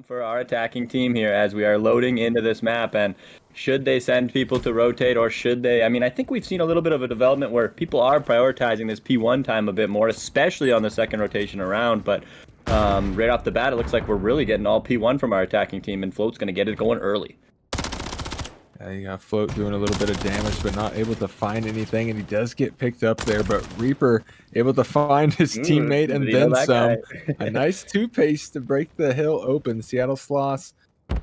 for our attacking team here as we are loading into this map. And should they send people to rotate, or should they? I mean, I think we've seen a little bit of a development where people are prioritizing this P1 time a bit more, especially on the second rotation around. But right off the bat, it looks like we're really getting all P1 from our attacking team, and Float's going to get it going early. You got Float doing a little bit of damage, but not able to find anything, and he does get picked up there. But Reaper able to find his teammate and then some. A nice two-pace to break the hill open. Seattle Sloths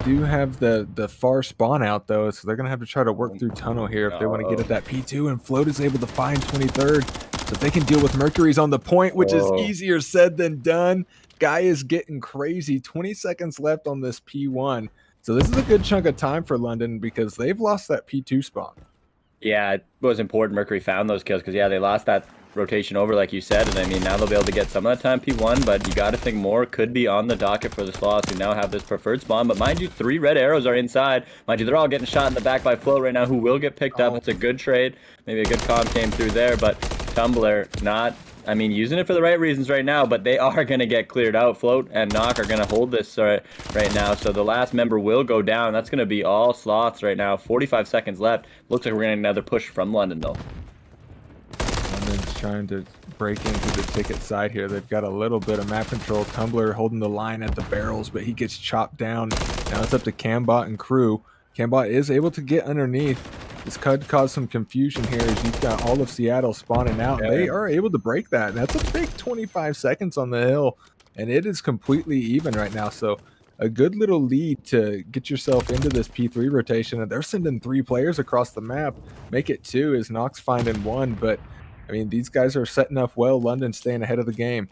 do have the far spawn out, though, so they're going to have to try to work through tunnel here if they want to get at that P2, and Float is able to find 23rd, so they can deal with Mercury's on the point, which is easier said than done. Guy is getting crazy. 20 seconds left on this P1. So this is a good chunk of time for London because they've lost that P2 spawn. Yeah, it was important Mercury found those kills because, yeah, they lost that rotation over, like you said. And, I mean, now they'll be able to get some of that time P1, but you got to think more could be on the docket for the Sloths who now have this preferred spawn. But mind you, 3 red arrows are inside. Mind you, they're all getting shot in the back by Float right now, who will get picked up. It's a good trade. Maybe a good comp came through there, but Tumbler not... I mean, using it for the right reasons right now, but they are going to get cleared out. Float and Knock are going to hold this right now, so the last member will go down. That's going to be all Sloths right now. 45 seconds left. Looks like we're getting another push from London, though. London's trying to break into the ticket side here. They've got a little bit of map control. Tumbler holding the line at the barrels, but he gets chopped down. Now it's up to Cambot and crew. Cambot is able to get underneath. This could cause some confusion here as you've got all of Seattle spawning out. They are able to break that. That's a big 25 seconds on the hill, and it is completely even right now. So a good little lead to get yourself into this P3 rotation. And they're sending 3 players across the map. Make it 2 as Nox finding 1. But, I mean, these guys are setting up well. London staying ahead of the game.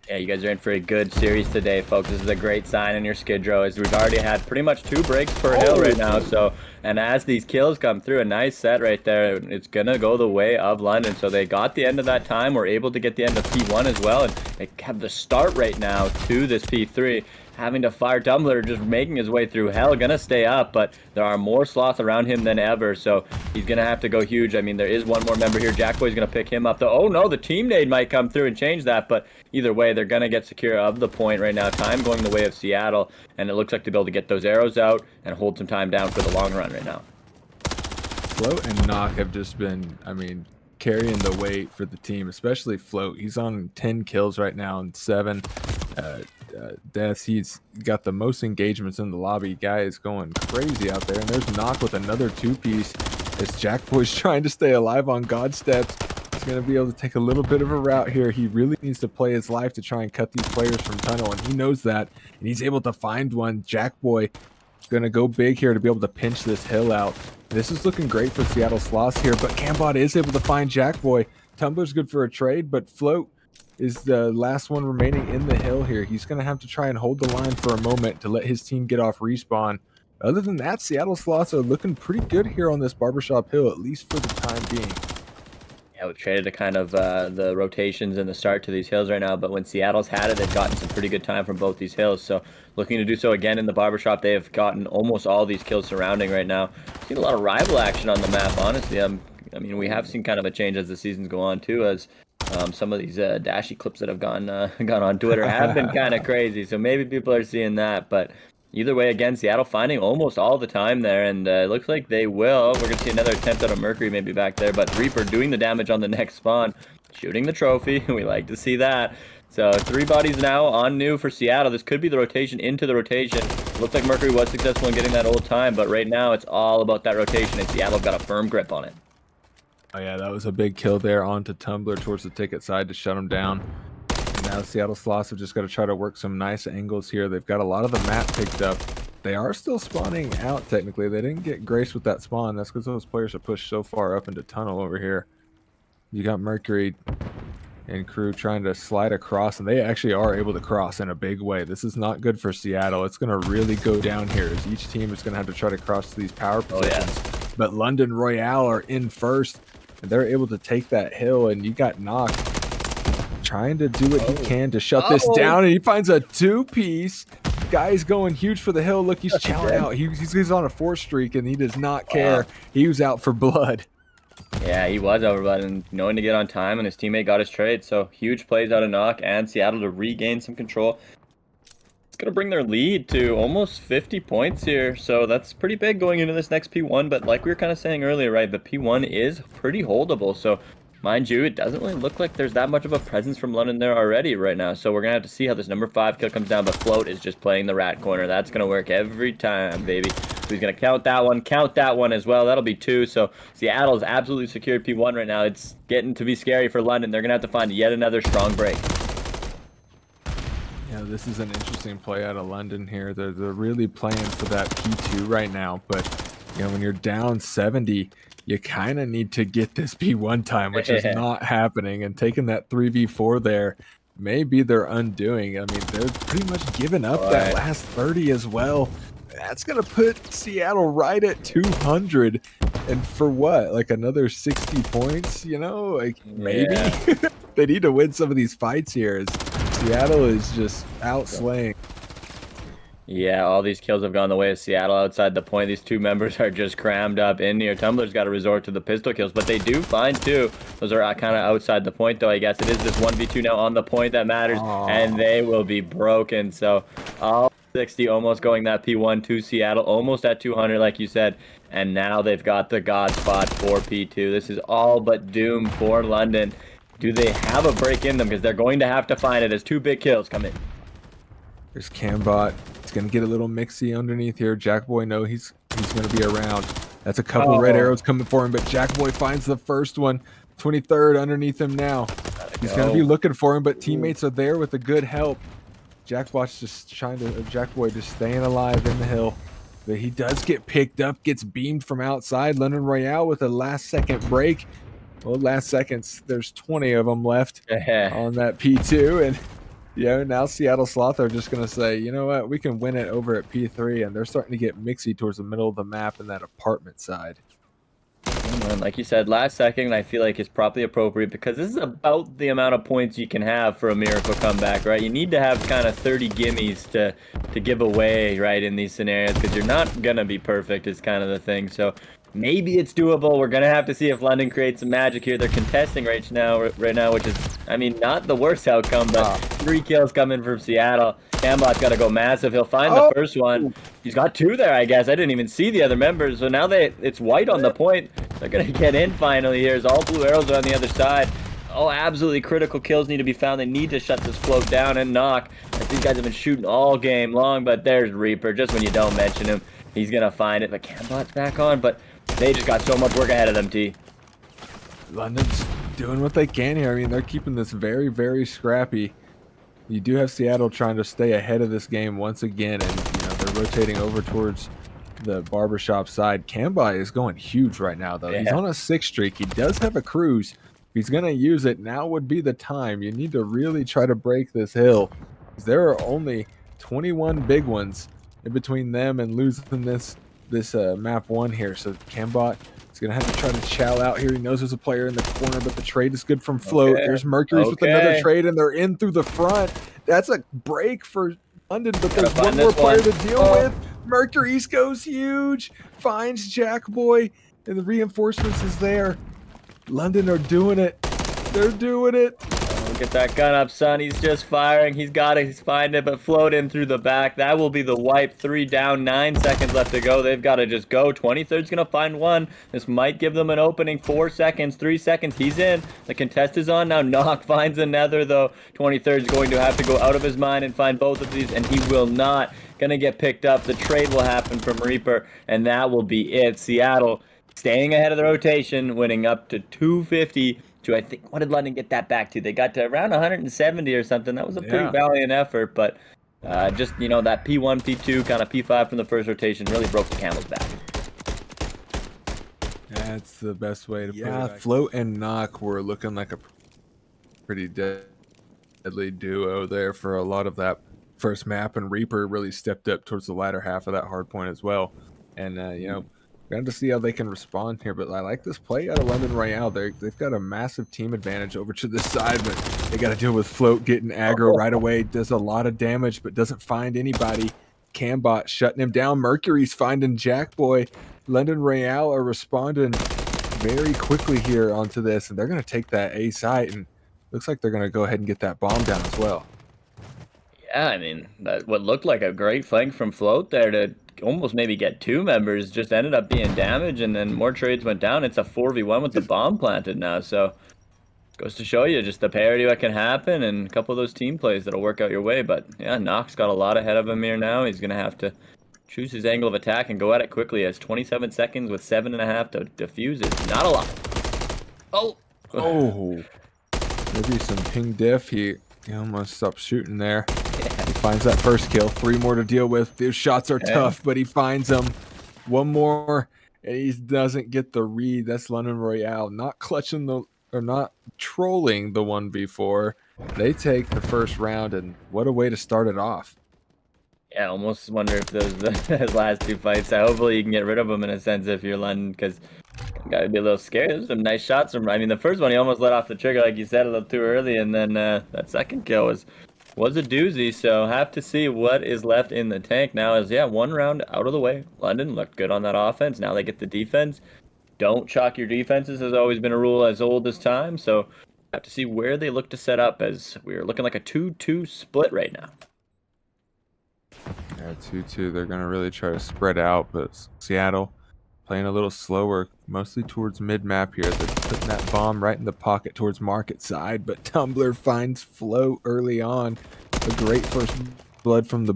Yeah, you guys are in for a good series today, folks. This is a great sign in your skid row, as we've already had pretty much 2 breaks per hill right now. So, and as these kills come through, a nice set right there, it's gonna go the way of London. So they got the end of that time, were able to get the end of P1 as well, and they have the start right now to this P3. Having to fire Tumbler, just making his way through hell, gonna stay up, but there are more Sloths around him than ever, so he's gonna have to go huge. I mean, there is one more member here. Jackboy's gonna pick him up, though. Oh no, the team nade might come through and change that, but either way, they're gonna get secure of the point right now. Time going the way of Seattle, and it looks like to be able to get those arrows out and hold some time down for the long run right now. Float and Knock have just been, I mean, carrying the weight for the team, especially Float. He's on 10 kills right now and 7 deaths. He's got the most engagements in the lobby. Guy is going crazy out there, and there's Knock with another 2-piece as Jackboy's trying to stay alive on God Steps. He's going to be able to take a little bit of a route here. He really needs to play his life to try and cut these players from tunnel, and he knows that, and he's able to find one. Jackboy going to go big here to be able to pinch this hill out. This is looking great for Seattle Sloths here, but Cambot is able to find Jackboy. Tumbler's good for a trade, but Float is the last one remaining in the hill here. He's going to have to try and hold the line for a moment to let his team get off respawn. Other than that, Seattle Sloths are looking pretty good here on this Barbershop Hill, at least for the time being. Yeah, we've traded to kind of the rotations and the start to these hills right now, but when Seattle's had it, they've gotten some pretty good time from both these hills. So looking to do so again in the Barbershop. They have gotten almost all these kills surrounding right now. Seen a lot of rival action on the map, honestly. I mean, we have seen kind of a change as the seasons go on, too, as some of these Dashy clips that have gone on Twitter have been kind of crazy. So maybe people are seeing that, but either way, again, Seattle finding almost all the time there, and it looks like they will. We're going to see another attempt out of Mercury maybe back there, but Reaper doing the damage on the next spawn, shooting the trophy. We like to see that. So 3 bodies now on new for Seattle. This could be the rotation into the rotation. Looks like Mercury was successful in getting that old time, but right now it's all about that rotation, and Seattle got a firm grip on it. Oh yeah, that was a big kill there onto Tumbler towards the ticket side to shut him down. And now Seattle Sloths have just got to try to work some nice angles here. They've got a lot of the map picked up. They are still spawning out technically. They didn't get graced with that spawn. That's because those players are pushed so far up into tunnel over here. You got Mercury and crew trying to slide across, and they actually are able to cross in a big way. This is not good for Seattle. It's going to really go down here as each team is going to have to try to cross these power positions. Oh, yeah. But London Royale are in first, and they're able to take that hill, and you got Knock trying to do what he can to shut this down, and he finds a 2-piece. Guy's going huge for the hill. Look, he's chowing out. He's on a 4 streak, and he does not care. He was out for blood. Yeah, he was over, but knowing to get on time, and his teammate got his trade. So huge plays out of Knock and Seattle to regain some control. going to bring their lead to almost 50 points here. So that's pretty big going into this next P1. But like we were kind of saying earlier, right, the P1 is pretty holdable. So mind you, it doesn't really look like there's that much of a presence from London there already right now. So we're going to have to see how this number 5 kill comes down. But Float is just playing the rat corner. That's going to work every time, baby. So he's going to count that one as well. That'll be 2. So Seattle's absolutely secured P1 right now. It's getting to be scary for London. They're going to have to find yet another strong break. Yeah, this is an interesting play out of London here. They're really playing for that P2 right now. But, you know, when you're down 70, you kind of need to get this P1 time, which is not happening. And taking that 3v4 there may be their undoing. I mean, they're pretty much giving up that last 30 as well. That's going to put Seattle right at 200. And for what? Like another 60 points, you know? Like maybe they need to win some of these fights here. As Seattle is just outslaying. Yeah, all these kills have gone the way of Seattle outside the point. These two members are just crammed up in here. Tumbler's got to resort to the pistol kills, but they do find 2. Those are kind of outside the point, though, I guess. It is this 1v2 now on the point that matters, and they will be broken. So all 60 almost going that P1 to Seattle, almost at 200, like you said. And now they've got the God spot for P2. This is all but doom for London. Do they have a break in them? Because they're going to have to find it as 2 big kills come in. There's Cambot. He's going to get a little mixy underneath here. Jackboy, no, he's going to be around. That's a couple red arrows coming for him, but Jackboy finds the first one. 23rd underneath him now. He's going to be looking for him, but teammates are there with a good help. Jackboy's just trying to, Jackboy just staying alive in the hill. But he does get picked up, gets beamed from outside. London Royale with a last-second break. Well, last seconds, there's 20 of them left on that P2, and now Seattle Sloths are just going to say, you know what, we can win it over at P3, and they're starting to get mixy towards the middle of the map in that apartment side. And like you said, last second, I feel like is probably appropriate because this is about the amount of points you can have for a miracle comeback, right? You need to have kind of 30 gimmies to give away, right, in these scenarios because you're not going to be perfect is kind of the thing. So maybe it's doable. We're going to have to see if London creates some magic here. They're contesting right now, which is, I mean, not the worst outcome, but 3 kills coming from Seattle. Cambot's got to go massive. He'll find the first one. He's got 2 there, I guess. I didn't even see the other members. So now it's white on the point. They're going to get in finally here as all blue arrows are on the other side. Oh, absolutely critical kills need to be found. They need to shut this Float down and knock. These guys have been shooting all game long, but there's Reaper. Just when you don't mention him, he's going to find it. But Cambot's back on, but they just got so much work ahead of them, T. London's doing what they can here. I mean, they're keeping this very, very scrappy. You do have Seattle trying to stay ahead of this game once again, and they're rotating over towards the barbershop side. Cambot is going huge right now, though. He's on a 6 streak. He does have a cruise. If he's going to use it, now would be the time. You need to really try to break this hill. There are only 21 big ones in between them and losing this map 1 here. So Cambot is going to have to try to chow out here. He knows there's a player in the corner, but the trade is good from Float. There's Mercury's with another trade, and they're in through the front. That's a break for London, but there's one more player to deal with. Mercury's goes huge, finds Jackboy, and the reinforcements is there. London are doing it. They're doing it. Get that gun up, son. He's just firing. He's got it. He's finding it, but Float in through the back. That will be the wipe. 3 down, 9 seconds left to go. They've got to just go. 23rd's going to find one. This might give them an opening. 4 seconds, 3 seconds. He's in. The contest is on now. Knock finds another, though. 23rd's going to have to go out of his mind and find both of these, and he will not. Going to get picked up. The trade will happen from Reaper, and that will be it. Seattle staying ahead of the rotation, winning up to 250. To, I think, what did London get that back to? They got to around 170 or something. That was a pretty valiant effort, but just, that P1, P2, kind of P5 from the first rotation really broke the camel's back. That's the best way to put it. Yeah, Float and Knock were looking like a pretty deadly duo there for a lot of that first map, and Reaper really stepped up towards the latter half of that hard point as well. And, we're going to see how they can respond here, but I like this play out of London Royale. They've got a massive team advantage over to this side, but they got to deal with Float getting aggro right away. Does a lot of damage, but doesn't find anybody. Cambot shutting him down. Mercury's finding Jackboy. London Royale are responding very quickly here onto this, and they're going to take that A site, and looks like they're going to go ahead and get that bomb down as well. Yeah, I mean, that what looked like a great flank from Float there to almost maybe get 2 members just ended up being damaged, and then more trades went down. It's a 4v1 with the bomb planted now, so goes to show you just the parity that can happen and a couple of those team plays that'll work out your way. But yeah, Nox got a lot ahead of him here now. He's gonna have to choose his angle of attack and go at it quickly, as 27 seconds with 7.5 to defuse is not a lot. Oh! Oh, maybe some ping diff. He almost stopped shooting there. He finds that first kill. 3 more to deal with. These shots are tough, but he finds them. 1 more, and he doesn't get the read. That's London Royale. Not clutching the, or not trolling the 1v4. They take the first round, and what a way to start it off. Yeah, I almost wonder if those last 2 fights, hopefully you can get rid of them in a sense if you're London, because gotta be a little scared. There's some nice shots from, I mean, the first one he almost let off the trigger, like you said, a little too early, and then that second kill was a doozy. So have to see what is left in the tank now. Is, yeah, 1 round out of the way. London looked good on that offense. Now they get the defense. Don't chalk your defenses has always been a rule as old as time. So have to see where they look to set up, as we're looking like a 2-2 split right now. Yeah, 2-2. They're going to really try to spread out, but Seattle playing a little slower, mostly towards mid-map here. They're putting that bomb right in the pocket towards market side, but Tumbler finds Float early on. A great first blood from the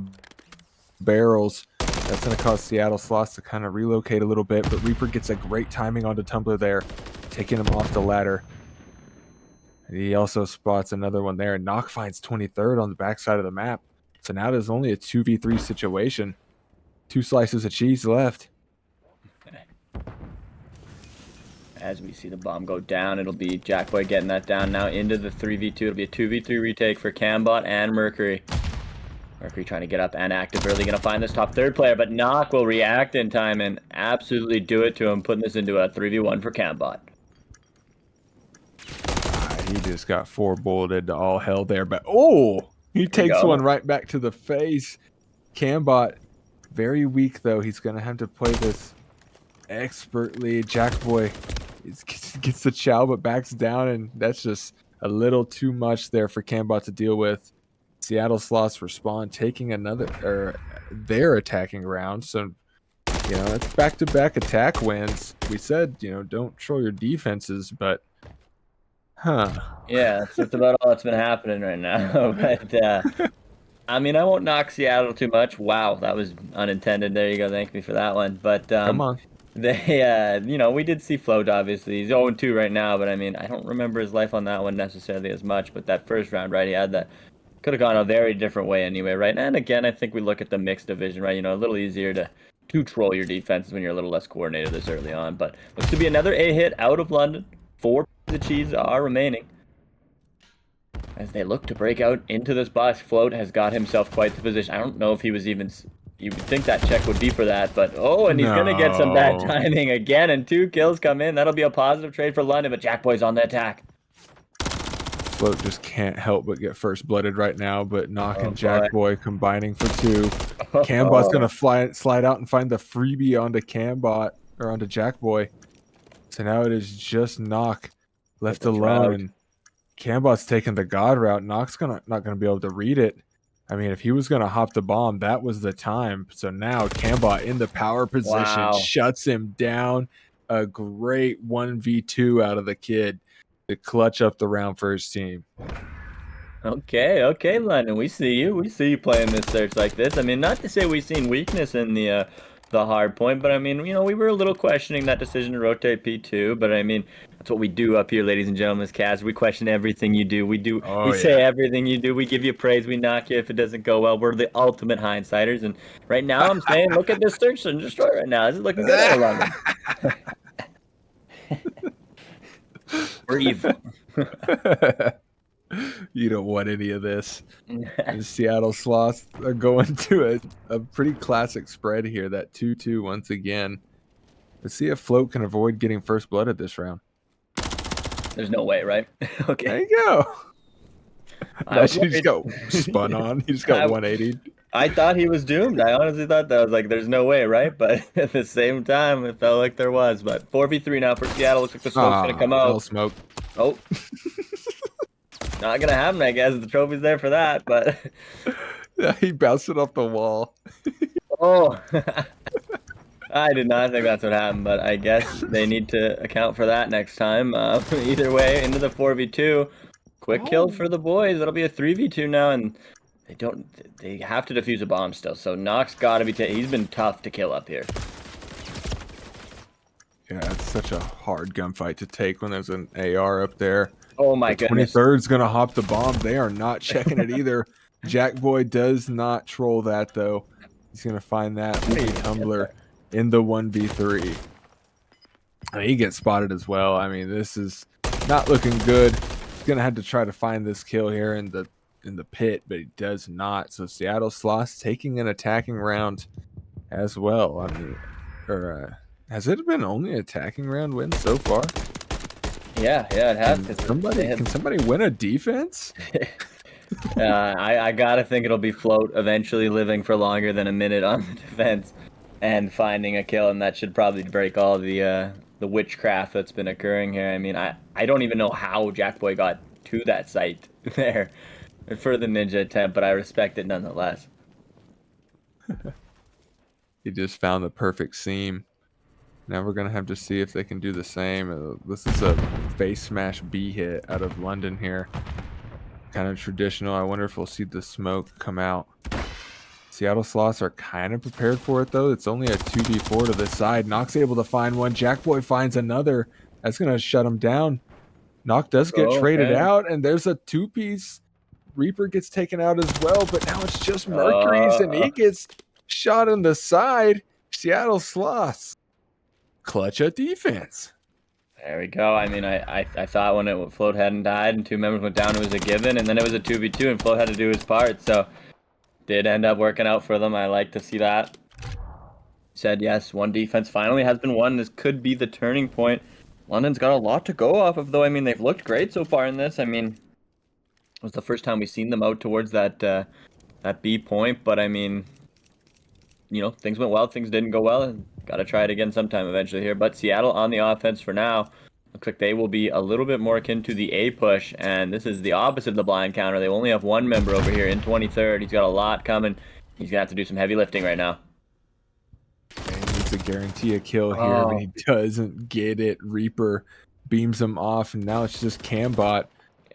barrels. That's going to cause Seattle Sloths to kind of relocate a little bit, but Reaper gets a great timing onto Tumbler there, taking him off the ladder. And he also spots another one there, and Knock finds 23rd on the backside of the map. So now there's only a 2v3 situation. 2 slices of cheese left. As we see the bomb go down, it'll be Jackboy getting that down now into the 3v2. It'll be a 2v3 retake for Cambot and Mercury. Mercury trying to get up and active early, gonna find this top 3rd player, but Knock will react in time and absolutely do it to him, putting this into a 3v1 for Cambot. He just got 4 bulleted to all hell there, but oh! He takes one right back to the face. Cambot, very weak though. He's going to have to play this expertly. Jackboy gets the chow but backs down, and that's just a little too much there for Cambot to deal with. Seattle Sloths respond, taking their attacking round. So, it's back-to-back attack wins. We said, don't troll your defenses, but yeah, that's about all that's been happening right now. But I mean, I won't knock Seattle too much. Wow, that was unintended. There you go. Thank me for that one. But come on. They we did see Float, obviously. He's 0-2 right now, but I mean, I don't remember his life on that one necessarily as much, but that first round, right, he had that, could have gone a very different way anyway, right? And again, I think we look at the mixed division, right? A little easier to troll your defenses when you're a little less coordinated this early on. But looks to be another A hit out of London. 4 pieces of cheese are remaining as they look to break out into this box. Float has got himself quite the position. I don't know if he was even, you would think that check would be for that, but and he's gonna get some bad timing again, and 2 kills come in. That'll be a positive trade for London, but Jackboy's on the attack. Float just can't help but get first blooded right now, but Knock and Jackboy combining for 2. Cambot's gonna slide out and find the freebie onto Cambot, or onto Jackboy. So now it is just Knock left alone, and Cambot's taking the God route. Knock's not gonna be able to read it. I mean, if he was gonna hop the bomb, that was the time. So now Cambot in the power position, shuts him down. A great 1v2 out of the kid to clutch up the round for his team. Okay, London, we see you. We see you playing this search like this. I mean, not to say we've seen weakness in the hard point, but I mean, we were a little questioning that decision to rotate P2, but I mean, that's what we do up here, ladies and gentlemen, Kaz. We question everything you do. We say everything you do. We give you praise. We knock you if it doesn't go well. We're the ultimate hindsighters, and right now I'm saying, look at this search and destroy right now. This is looking good out of London. We're evil. You don't want any of this. The Seattle Sloths are going to a pretty classic spread here, that 2-2 once again. Let's see if Float can avoid getting first blood at this round. There's no way, right? Okay. There you go. He just got spun on. He just got 180. I thought he was doomed. I honestly thought that. I was like, there's no way, right? But at the same time, it felt like there was. But 4v3 now for Seattle. Looks like the smoke's going to come out. No smoke. Oh. Not going to happen, I guess. The trophy's there for that, but... He bounced it off the wall. Oh, I did not think that's what happened, but I guess they need to account for that next time. Either way, into the 4v2. Quick kill Oh. for the boys. It'll be a 3v2 now, and they have to defuse a bomb still. So Nox got to be, he's been tough to kill up here. Yeah, it's such a hard gunfight to take when there's an AR up there. Oh my The goodness. 23rd's going to hop the bomb. They are not checking it either. Jack Boy does not troll that, though. He's going to find that Tumbler in the 1v3. And he gets spotted as well. I mean, this is not looking good. He's going to have to try to find this kill here in the pit, but he does not. So Seattle Sloths taking an attacking round as well. I mean, has it been only attacking round win so far? Yeah, it has. Can somebody win a defense? I gotta think it'll be Float eventually living for longer than a minute on the defense and finding a kill, and that should probably break all the witchcraft that's been occurring here. I mean, I don't even know how Jackboy got to that site there for the ninja attempt, but I respect it nonetheless. He just found the perfect seam. Now we're going to have to see if they can do the same. This is a face smash B hit out of London here. Kind of traditional. I wonder if we'll see the smoke come out. Seattle Sloths are kind of prepared for it, though. It's only a 2v4 to this side. Nock's able to find one. Jackboy finds another. That's going to shut him down. Nock does get traded out, and there's a two-piece. Reaper gets taken out as well, but now it's just Mercury's, and he gets shot in the side. Seattle Sloths clutch a defense. There we go. I mean, I thought when Float hadn't died and two members went down, it was a given, and then it was a 2v2, and Float had to do his part, so did end up working out for them. I like to see that. Said yes, one defense finally has been won. This could be the turning point. London's got a lot to go off of, though. I mean, they've looked great so far in this. I mean, it was the first time we've seen them out towards that that B point, but I mean, you know, things went well, things didn't go well, and got to try it again sometime eventually here. But Seattle on the offense for now. Looks like they will be a little bit more akin to the A push, and this is the opposite of the blind counter. They only have one member over here in 23rd. He's got a lot coming. He's going to have to do some heavy lifting right now. He needs to guarantee a kill here, but he doesn't get it. Reaper beams him off, and now it's just Cambot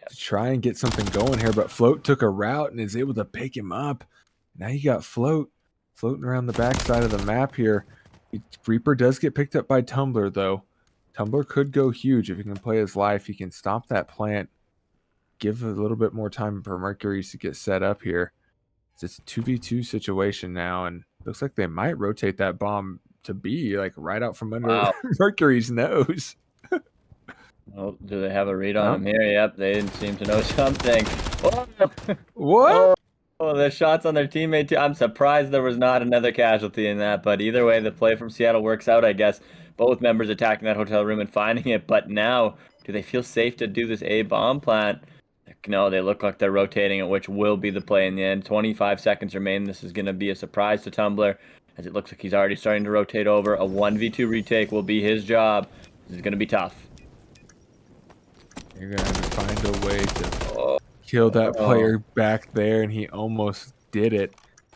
to try and get something going here. But Float took a route and is able to pick him up. Now you got Float floating around the backside of the map here. Reaper does get picked up by Tumbler, though. Tumbler could go huge if he can play his life. He can stop that plant. Give a little bit more time for Mercury's to get set up here. It's a 2v2 situation now, and looks like they might rotate that bomb to B, like right out from under Mercury's nose. Oh, do they have a read on him here? Yep, they didn't seem to know something. Oh! What? Oh, the shots on their teammate too. I'm surprised there was not another casualty in that, but either way, the play from Seattle works out, I guess. Both members attacking that hotel room and finding it, but now, do they feel safe to do this A bomb plant? No, they look like they're rotating it, which will be the play in the end. 25 seconds remain. This is going to be a surprise to Tumbler, as it looks like he's already starting to rotate over. A 1v2 retake will be his job. This is going to be tough. You're going to have to find a way to kill that player back there, and he almost did it.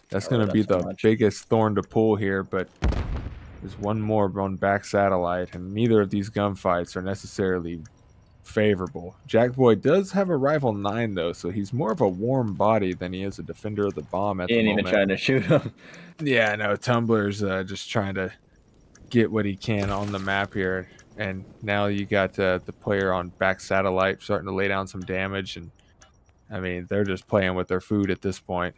That's going to be the biggest thorn to pull here, but there's one more on back satellite, and neither of these gunfights are necessarily favorable. Jackboy does have a rifle 9, though, so he's more of a warm body than he is a defender of the bomb at the moment. He ain't even trying to shoot him. Yeah, no, Tumbler's just trying to get what he can on the map here. And now you got the player on back satellite starting to lay down some damage. And, I mean, they're just playing with their food at this point.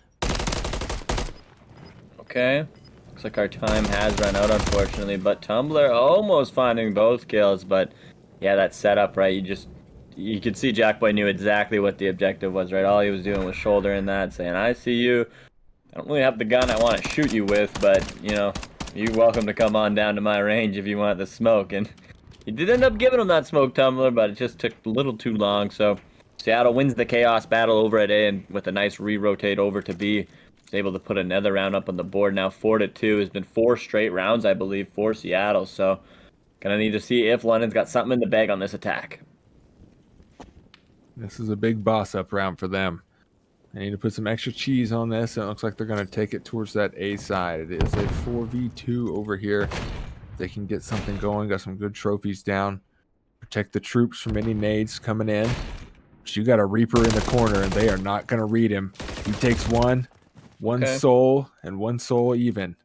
Okay. Looks like our time has run out, unfortunately. But Tumbler almost finding both kills. But, yeah, that setup, right? You could see Jackboy knew exactly what the objective was, right? All he was doing was shouldering that, saying, I see you. I don't really have the gun I want to shoot you with, but, you know, you're welcome to come on down to my range if you want the smoke. And he did end up giving him that smoke, Tumbler, but it just took a little too long. So Seattle wins the chaos battle over at A, and with a nice re-rotate over to B, is able to put another round up on the board. Now 4-2 has been 4 straight rounds, I believe, for Seattle. So gonna need to see if London's got something in the bag on this attack. This is a big boss up round for them. I need to put some extra cheese on this, and it looks like they're going to take it towards that A side. It is a 4v2 over here. They can get something going, got some good trophies down. Protect the troops from any nades coming in. But you got a Reaper in the corner, and they are not going to read him. He takes one soul, and one soul even.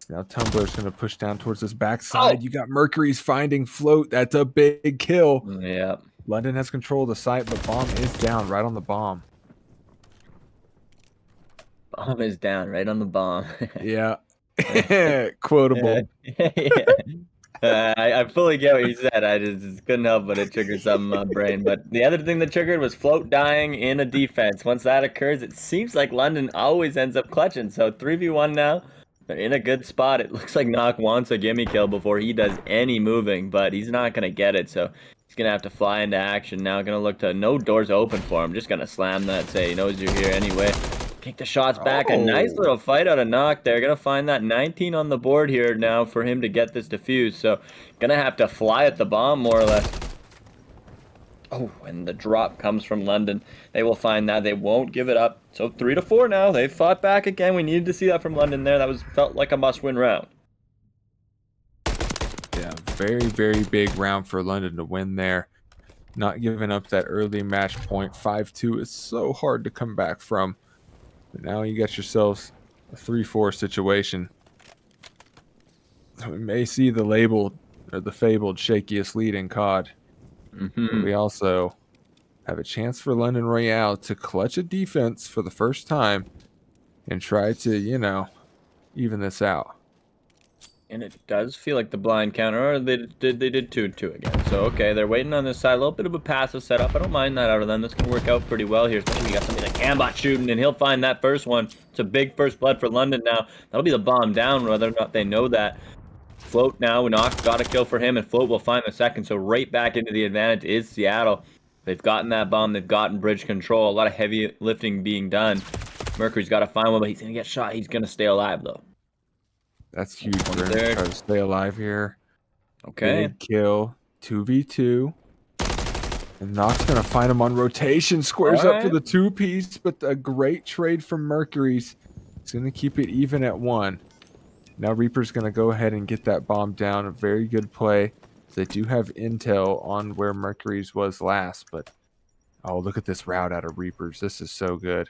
Now Tumbler's going to push down towards this backside. You got Mercury's finding Float. That's a big kill. Yeah. London has control of the site, but bomb is down right on the bomb. Bomb is down right on the bomb. Yeah. Quotable. I fully get what you said. I just couldn't help but it triggered something in my brain. But the other thing that triggered was Float dying in a defense. Once that occurs, it seems like London always ends up clutching. So 3v1 now. They're in a good spot. It looks like Knock wants a gimme kill before he does any moving, but he's not going to get it. So he's going to have to fly into action. Now going to look to no doors open for him. Just going to slam that, say he knows you're here anyway. Kick the shots back. A nice little fight out of Knock there. Gonna find that 19 on the board here now for him to get this defused. So gonna have to fly at the bomb more or less. Oh, and the drop comes from London. They will find that. They won't give it up. So 3-4 now. They fought back again. We needed to see that from London there. That felt like a must-win round. Yeah, very, very big round for London to win there. Not giving up that early match point. 5-2 is so hard to come back from. But now you got yourselves a 3-4 situation. We may see the labeled or the fabled shakiest lead in COD. We also have a chance for London Royale to clutch a defense for the first time and try to, you know, even this out. And it does feel like the blind counter, or they did 2-2 again. So, okay, they're waiting on this side. A little bit of a passive setup. I don't mind that out of them. That's going to work out pretty well here. Especially we got somebody like Cambot shooting, and he'll find that first one. It's a big first blood for London now. That'll be the bomb down, whether or not they know that. Float now, Knock got a kill for him, and Float will find the second. So right back into the advantage is Seattle. They've gotten that bomb. They've gotten bridge control. A lot of heavy lifting being done. Mercury's got to find one, but he's going to get shot. He's going to stay alive, though. That's huge. We're going to try to stay alive here. Okay. Big kill. 2v2. And Knock's going to find him on rotation. Squares up for the 2-piece, but a great trade from Mercury's. He's going to keep it even at 1. Now Reaper's going to go ahead and get that bomb down. A very good play. They do have intel on where Mercury's was last, but oh, look at this route out of Reaper's. This is so good.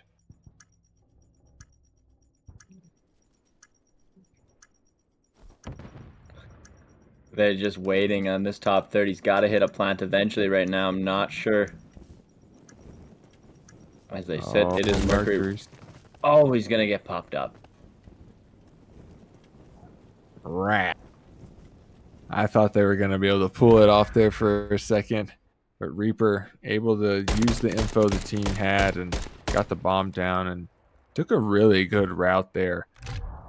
They're just waiting on this top third. He's got to hit a plant eventually right now. I'm not sure. As they said, it is Mercury. Oh, he's going to get popped up. Rat. I thought they were going to be able to pull it off there for a second. But Reaper able to use the info the team had and got the bomb down and took a really good route there.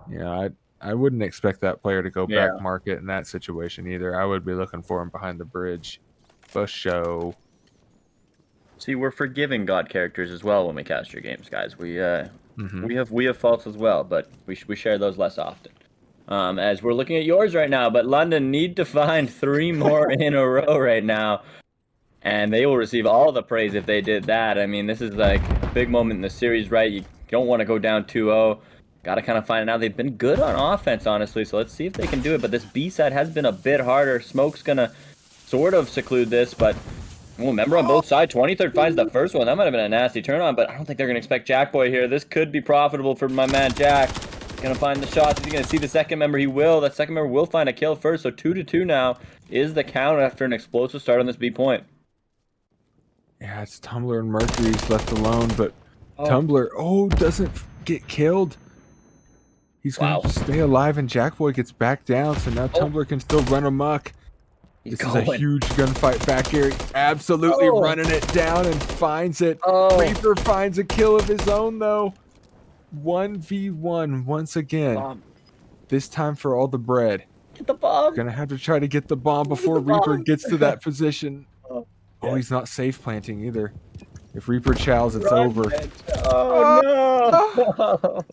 You know, I wouldn't expect that player to go back market in that situation either. I would be looking for him behind the bridge. For show. See, we're forgiving God characters as well when we cast your games, guys. We have faults as well, but we share those less often. As we're looking at yours right now, but London need to find 3 more in a row right now, and they will receive all the praise if they did that. I mean, this is like a big moment in the series, right? You don't want to go down 2-0. Got to kind of find it out. They've been good on offense, honestly, so let's see if they can do it. But this B side has been a bit harder. Smoke's going to sort of seclude this, but remember on both sides, 23rd finds the first one. That might have been a nasty turn on, but I don't think they're going to expect Jackboy here. This could be profitable for my man Jack. He's going to find the shots. He's going to see the second member. He will. That second member will find a kill first, so 2-2 now is the count after an explosive start on this B point. Yeah, it's Tumbler and Mercury's left alone, but Tumbler, doesn't get killed. He's going to stay alive, and Jackboy gets back down, so now Tumbler can still run amok. This is a huge gunfight back here. Absolutely running it down and finds it. Reaper finds a kill of his own, though. 1v1 once again. This time for all the bread. Get the bomb. Going to have to try to get the bomb before Reaper gets to that position. He's not safe planting either. If Reaper chows, it's over. No!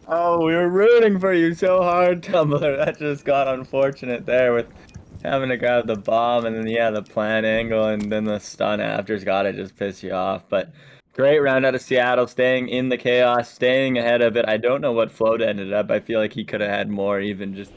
Oh, we were rooting for you so hard, Tumbler. That just got unfortunate there with having to grab the bomb and then, the plant angle and then the stun after's got to just piss you off. But Great round out of Seattle, staying in the chaos, staying ahead of it. I don't know what float ended up. I feel like he could have had more, even just